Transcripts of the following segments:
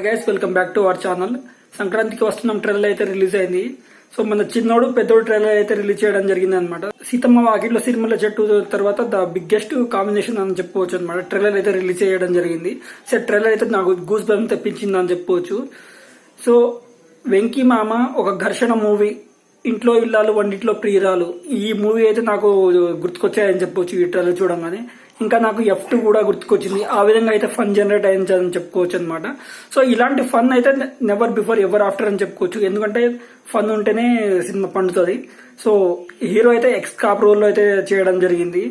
Guys welcome back to our channel. సంక్రాంతికి వస్తున్నాం trailer అయితే రిలీజ్ అయింది. సో మన చిన్నోడు పెద్దోడు ట్రైలర్ అయితే రిలీజ్ చేయడం జరిగింది అనమాట. సీతమ్మ వాకిట్లో సిరిమల్ల చెట్టు తర్వాత ద బిగ్గెస్ట్ కాంబినేషన్ అని చెప్పుకోవచ్చు అనమాట. ట్రైలర్ అయితే రిలీజ్ చేయడం జరిగింది. సో ట్రైలర్ అయితే నాకు గూస్ బంప్స్ తెప్పించింది అని చెప్పుకోవచ్చు. సో వెంకీ మామ ఒక ఘర్షణ మూవీ, ఇంట్లో ఇల్లాలు వండిట్లో ప్రియురాలు, ఈ మూవీ అయితే నాకు గుర్తుకొచ్చాయని చెప్పొచ్చు ఈ ట్రైలర్ చూడంగానే. ఇంకా నాకు F2 కూడా గుర్తుకొచ్చింది. ఆ విధంగా అయితే ఫన్ జనరేట్ అయ్యిందని చెప్పుకోవచ్చు అనమాట. సో ఇలాంటి ఫన్ అయితే నెవర్ బిఫోర్ ఎవర్ ఆఫ్టర్ అని చెప్పుకోవచ్చు. ఎందుకంటే ఫన్ ఉంటేనే సినిమా పండుతుంది. సో హీరో అయితే ఎక్స్ కాప్ రోల్ అయితే చేయడం జరిగింది.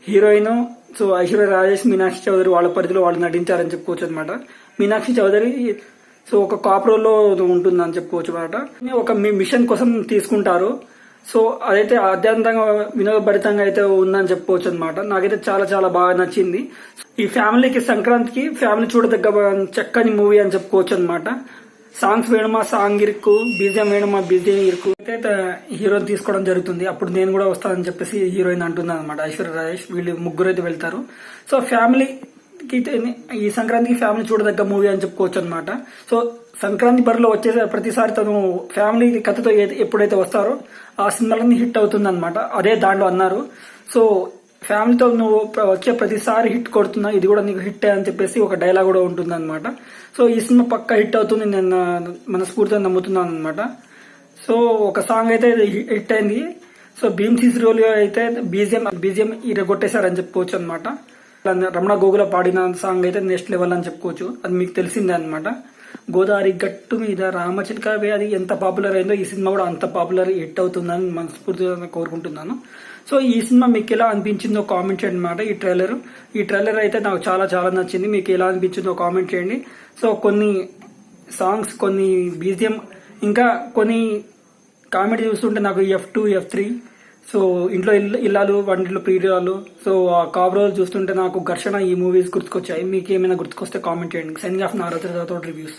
హీరోయిన్ సో ఐశ్వర్య రాజేష్, మీనాక్షి చౌదరి వాళ్ళ పరిధిలో వాళ్ళు నటించారని చెప్పుకోవచ్చు అనమాట. మీనాక్షి చౌదరి సో ఒక కాప్ రోల్లో ఉంటుందని చెప్పుకోవచ్చు అనమాట. ఒక మిషన్ కోసం తీసుకుంటారు. సో అదైతే అత్యంతంగా వినోదభరితంగా అయితే ఉందని చెప్పుకోవచ్చు అనమాట. నాకైతే చాలా చాలా బాగా నచ్చింది. ఈ ఫ్యామిలీకి సంక్రాంతికి ఫ్యామిలీ చూడదగ్గ చక్కని మూవీ అని చెప్పుకోవచ్చు అనమాట. సాంగ్స్ వేయడమా సాంగ్ ఇరుక్కు, బీజియం వేయడమా బీజియం ఇరుక్కు అయితే హీరోయిన్ తీసుకోవడం జరుగుతుంది. అప్పుడు నేను కూడా వస్తానని చెప్పేసి హీరోయిన్ అంటున్నాను అనమాట. ఐశ్వర్య రాజేష్ వీళ్ళు ముగ్గురు అయితే వెళ్తారు. సో ఫ్యామిలీ ఈ సంక్రాంతికి ఫ్యామిలీ చూడదగ్గ మూవీ అని చెప్పుకోవచ్చు అనమాట. సో సంక్రాంతి బరిలో వచ్చే ప్రతిసారి తను ఫ్యామిలీ కథతో ఎప్పుడైతే వస్తారో ఆ సినిమాలన్నీ హిట్ అవుతుంది అనమాట. అదే దాంట్లో అన్నారు. సో ఫ్యామిలీతో నువ్వు వచ్చే ప్రతిసారి హిట్ కొడుతున్నా, ఇది కూడా నీకు హిట్ అని చెప్పేసి ఒక డైలాగ్ కూడా ఉంటుంది అనమాట. సో ఈ సినిమా పక్కా హిట్ అవుతుంది నేను మనస్ఫూర్తిగా నమ్ముతున్నాను అనమాట. సో ఒక సాంగ్ అయితే హిట్ అయింది. సో భీమ్ సిసిరోలియో అయితే బీజిఎం ఇరగొట్టేశారని చెప్పుకోవచ్చు అనమాట. రమణ గోగుల పాడిన సాంగ్ అయితే నెక్స్ట్ లెవెల్ అని చెప్పుకోవచ్చు. అది మీకు తెలిసిందే అనమాట. గోదావరి గట్టు మీద రామచిలకవే అది ఎంత పాపులర్ అయిందో ఈ సినిమా కూడా అంత పాపులర్ హిట్ అవుతుందని మనస్ఫూర్తిగా కోరుకుంటున్నాను. సో ఈ సినిమా మీకు ఎలా అనిపించిందో కామెంట్ చేయండి అనమాట. ఈ ట్రైలర్ అయితే నాకు చాలా చాలా నచ్చింది. మీకు ఎలా అనిపించిందో కామెంట్ చేయండి. సో కొన్ని సాంగ్స్, కొన్ని బీజిఎం, ఇంకా కొన్ని కామెడీ చూస్తుంటే నాకు F2, F3, సో ఇంట్లో ఇల్లాలు వంటిలో ప్రియురాలు, సో ఆ కాబరోలు చూస్తుంటే నాకు ఘర్షణ ఈ మూవీస్ గుర్తుకొచ్చాయి. మీకు ఏమైనా గుర్తుకొస్తే కామెంట్ చేయండి. Signing off Narayana reviews.